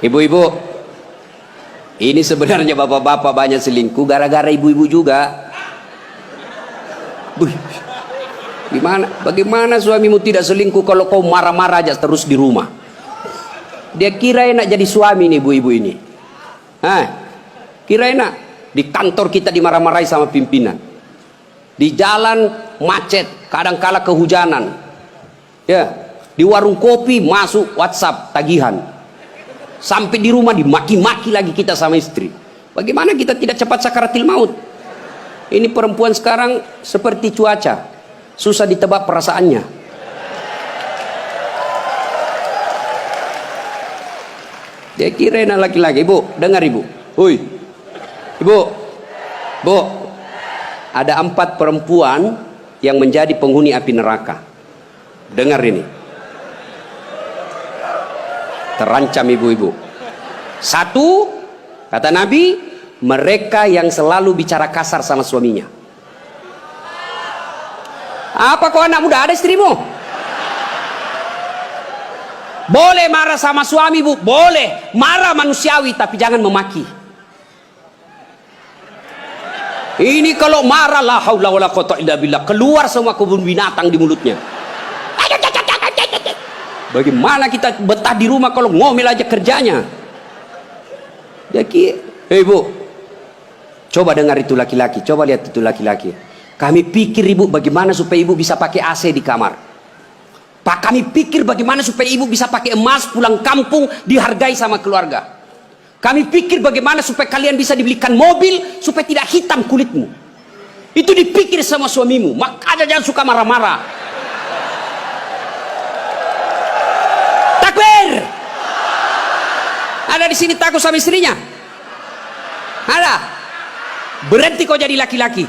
Ibu-ibu, ini sebenarnya bapak-bapak banyak selingkuh gara-gara ibu-ibu juga. Bagaimana suamimu tidak selingkuh kalau kau marah-marah aja terus di rumah? Dia kira enak jadi suami nih ibu-ibu ini. Kira enak. Di kantor kita dimarah-marahi sama pimpinan. Di jalan macet, kadang-kala kehujanan. Ya, di warung kopi masuk WhatsApp tagihan. Sampai di rumah dimaki-maki lagi kita sama istri. Bagaimana kita tidak cepat sakaratil maut? Ini perempuan sekarang seperti cuaca, susah ditebak perasaannya. Dia kira enak laki-laki. Ibu, dengar ibu. Hui, ibu, bu, ada 4 perempuan yang menjadi penghuni api neraka. Dengar ini. Terancam ibu-ibu. 1, kata Nabi, mereka yang selalu bicara kasar sama suaminya. Apa kau anak muda, ada istrimu? Boleh marah sama suami bu, boleh marah manusiawi, tapi jangan memaki. Ini kalau marah la haula wala quwwata illa billah, keluar semua kebun binatang di mulutnya. Bagaimana kita betah di rumah kalau ngomel aja kerjanya? Jadi, bu, coba dengar itu laki-laki, coba lihat itu laki-laki. Kami pikir ibu bagaimana supaya ibu bisa pakai AC di kamar. Pak, kami pikir bagaimana supaya ibu bisa pakai emas pulang kampung dihargai sama keluarga. Kami pikir bagaimana supaya kalian bisa dibelikan mobil supaya tidak hitam kulitmu. Itu dipikir sama suamimu, makanya jangan suka marah-marah. Ada di sini takut sama istrinya? Ada? Berhenti kau jadi laki-laki.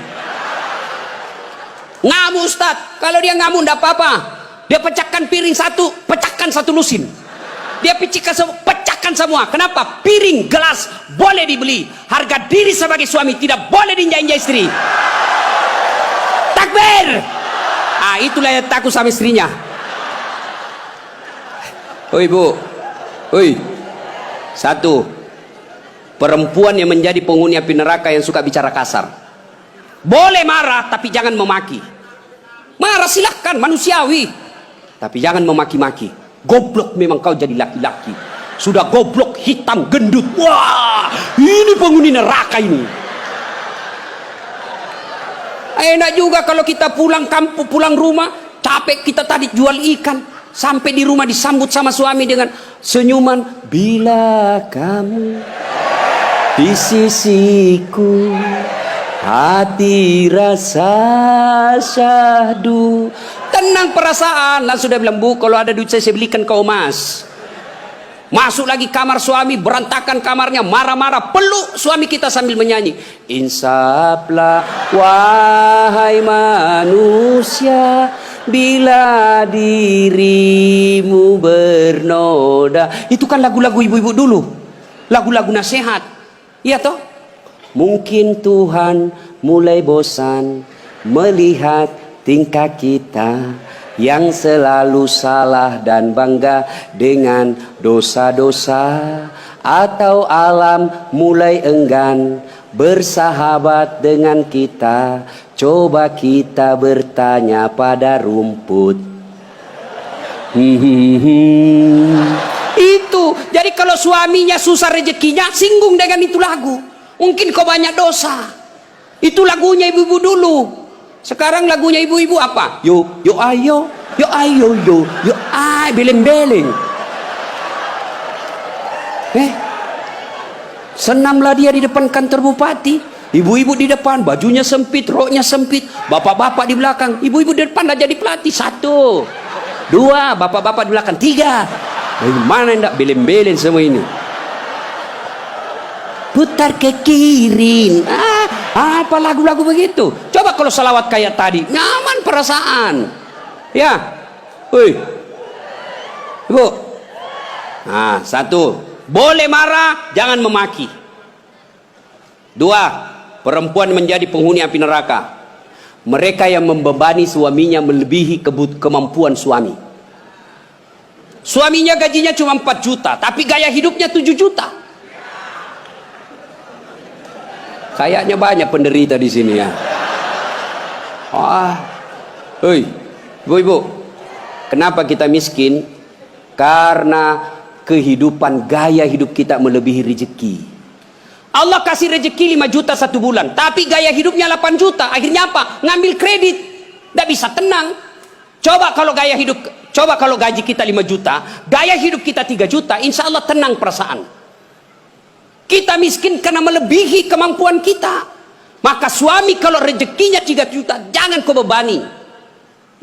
Ngamu Ustaz, kalau dia ngamu enggak apa-apa. Dia pecahkan piring 1, pecahkan 1 lusin. Dia pecahkan semua. Kenapa? Piring, gelas boleh dibeli. Harga diri sebagai suami tidak boleh diinjak-injak istri. Takbir. Itulah yang takut sama istrinya. Oi bu, oi. 1, perempuan yang menjadi penghuni api neraka yang suka bicara kasar. Boleh marah tapi jangan memaki. Marah silahkan, manusiawi, tapi jangan memaki-maki. Goblok memang kau jadi laki-laki. Sudah goblok, hitam, gendut. Wah, ini penghuni neraka ini. Enak juga kalau kita pulang kampung, pulang rumah, capek kita tadi jual ikan, sampai di rumah disambut sama suami dengan senyuman. Bila kamu di sisiku, hati rasa syahdu. Tenang perasaan. Lah sudah bilang, bu, kalau ada duit saya belikan kau emas. Masuk lagi kamar suami, berantakan kamarnya, marah-marah, peluk suami kita sambil menyanyi. Insaflah wahai manusia, bila dirimu bernoda. Itu kan lagu-lagu ibu-ibu dulu, lagu-lagu nasihat, iya toh? Mungkin Tuhan mulai bosan melihat tingkah kita yang selalu salah dan bangga dengan dosa-dosa, atau alam mulai enggan bersahabat dengan kita. Coba kita bertanya pada rumput. Itu. Jadi kalau suaminya susah rezekinya, singgung dengan itu lagu. Mungkin kau banyak dosa. Itu lagunya ibu-ibu dulu. Sekarang lagunya ibu-ibu apa? Yo ayo, beleng-beleng. Senamlah dia di depan kantor bupati. Ibu-ibu di depan, bajunya sempit, roknya sempit. Bapak-bapak di belakang. Ibu-ibu di depan dah jadi pelatih. 1, 2, bapak-bapak di belakang. 3. Bagaimana enggak beleng-beleng semua ini? Putar ke kiri. Apa lagu-lagu begitu? Coba kalau salawat kayak tadi, nyaman perasaan. Ya, woi, ibu. 1, boleh marah, jangan memaki. 2, perempuan menjadi penghuni api neraka. Mereka yang membebani suaminya melebihi kemampuan suami. Suaminya gajinya cuma 4 juta, tapi gaya hidupnya 7 juta. Kayaknya banyak penderita di sini ya. Wah, hei, ibu-ibu, kenapa kita miskin? Karena kehidupan gaya hidup kita melebihi rezeki. Allah kasih rezeki 5 juta 1 bulan, tapi gaya hidupnya 8 juta. Akhirnya apa? Ngambil kredit, tidak bisa tenang. Coba kalau gaji kita 5 juta, gaya hidup kita 3 juta, insya Allah tenang perasaan. Kita miskin karena melebihi kemampuan kita. Maka suami kalau rezekinya 3 juta, jangan kau bebani.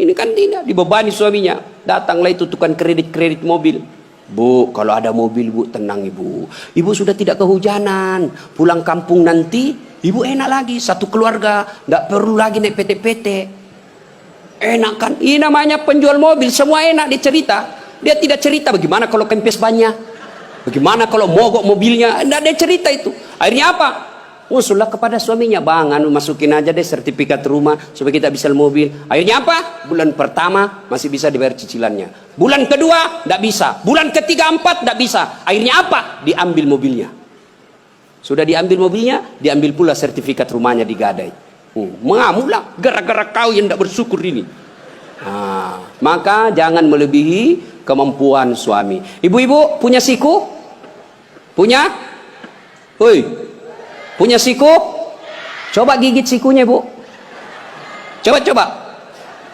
Ini kan tidak dibebani suaminya. Datanglah itu tukang kredit mobil. Bu, kalau ada mobil bu, tenang ibu. Ibu sudah tidak kehujanan. Pulang kampung nanti, ibu enak lagi. Satu keluarga, tidak perlu lagi naik PT-PT. Enak kan? Ini namanya penjual mobil, semua enak dia cerita. Dia tidak cerita bagaimana kalau kempes banyak, bagaimana kalau mogok mobilnya. Tidak ada cerita itu. Akhirnya apa? Usullah kepada suaminya, bang, masukin aja deh sertifikat rumah supaya kita bisa mobil. Akhirnya apa? Bulan pertama masih bisa dibayar cicilannya. Bulan kedua tidak bisa. Bulan ketiga 4 tidak bisa. Akhirnya apa? Diambil mobilnya. Sudah diambil mobilnya, diambil pula sertifikat rumahnya digadai. Mengamulah gara-gara kau yang tidak bersyukur ini. Maka jangan melebihi kemampuan suami. Ibu-ibu punya siku? Punya? Hoi, punya siku? Coba gigit sikunya bu. Coba.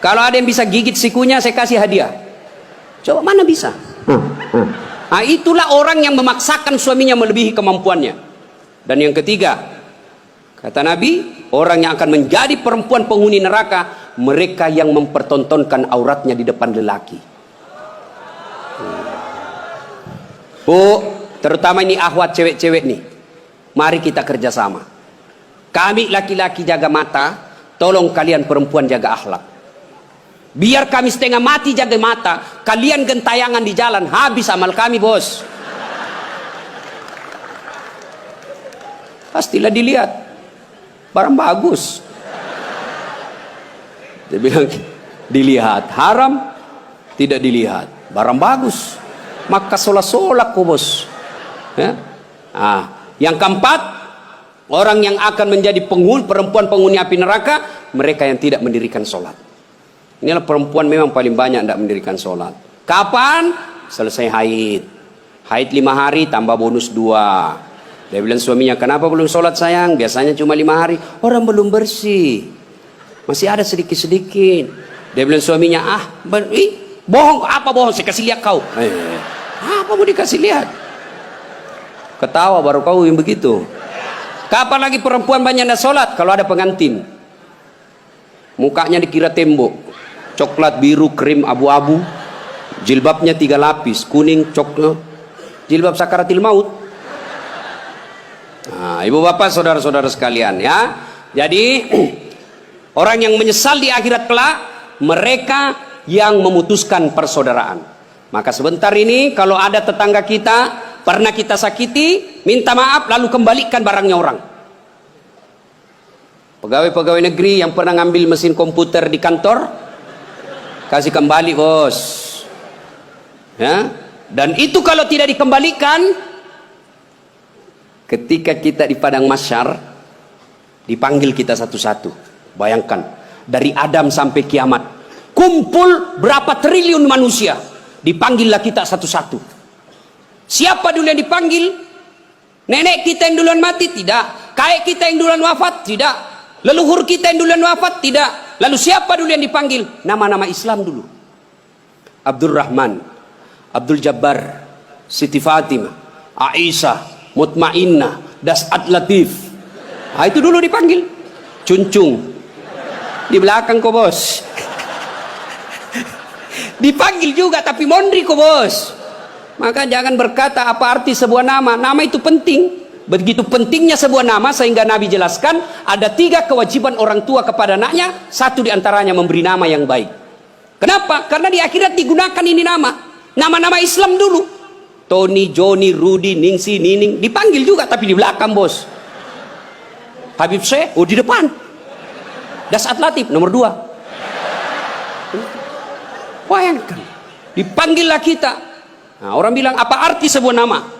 Kalau ada yang bisa gigit sikunya, saya kasih hadiah. Coba, mana bisa? Nah, itulah orang yang memaksakan suaminya melebihi kemampuannya. Dan yang ketiga, kata Nabi, orang yang akan menjadi perempuan penghuni neraka, mereka yang mempertontonkan auratnya di depan lelaki. Bu, terutama ini ahwat cewek-cewek nih. Mari kita kerjasama. Kami laki-laki jaga mata, tolong kalian perempuan jaga akhlak. Biar kami setengah mati jaga mata, kalian gentayangan di jalan, habis amal kami bos. Pastilah dilihat. Barang bagus. Dia bilang dilihat, haram tidak dilihat. Barang bagus, maka solak-solak kok bos. Ya? Yang keempat, orang yang akan menjadi perempuan penghuni api neraka, mereka yang tidak mendirikan sholat. Inilah perempuan memang paling banyak tidak mendirikan sholat. Kapan? Selesai haid. Haid 5 hari tambah bonus 2. Dia bilang suaminya, kenapa belum sholat sayang? Biasanya cuma 5 hari. Orang belum bersih, masih ada sedikit-sedikit. Dia bilang suaminya, bohong. Apa bohong? Saya kasih lihat kau. Apa mau dikasih lihat? Ketawa baru kau yang begitu. Kapan lagi perempuan banyak nak sholat? Kalau ada pengantin, mukanya dikira tembok, coklat, biru, krim, abu-abu, jilbabnya 3 lapis, kuning, coklat, jilbab sakaratil maut. Ibu bapak saudara-saudara sekalian ya. Jadi orang yang menyesal di akhirat kelak, mereka yang memutuskan persaudaraan. Maka sebentar ini kalau ada tetangga kita pernah kita sakiti, minta maaf lalu kembalikan barangnya orang. Pegawai-pegawai negeri yang pernah ngambil mesin komputer di kantor, kasih kembali bos. Ya. Dan itu kalau tidak dikembalikan, ketika kita di padang mahsyar, dipanggil kita satu-satu. Bayangkan, dari Adam sampai kiamat, kumpul berapa triliun manusia, dipanggillah kita satu-satu. Siapa dulu yang dipanggil? Nenek kita yang duluan mati? Tidak. Kakek kita yang duluan wafat? Tidak. Leluhur kita yang duluan wafat? Tidak. Lalu siapa dulu yang dipanggil? Nama-nama Islam dulu. Abdurrahman, Abdul Jabbar, Siti Fatimah, Aisyah, Mutmainnah, Das'at Latif. Itu dulu dipanggil. Cuncung di belakang kok bos. Dipanggil juga tapi mondri kok bos. Maka jangan berkata apa arti sebuah nama. Nama itu penting. Begitu pentingnya sebuah nama sehingga Nabi jelaskan ada 3 kewajiban orang tua kepada anaknya. 1 diantaranya memberi nama yang baik. Kenapa? Karena di akhirat digunakan ini nama. Nama-nama Islam dulu. Tony, Johnny, Rudy, Ningsi, Nining. Dipanggil juga tapi di belakang bos. Habib Syekh, di depan. Das'at Latif, nomor 2. Bayangkan. Dipanggillah kita. Nah, orang bilang, apa arti sebuah nama?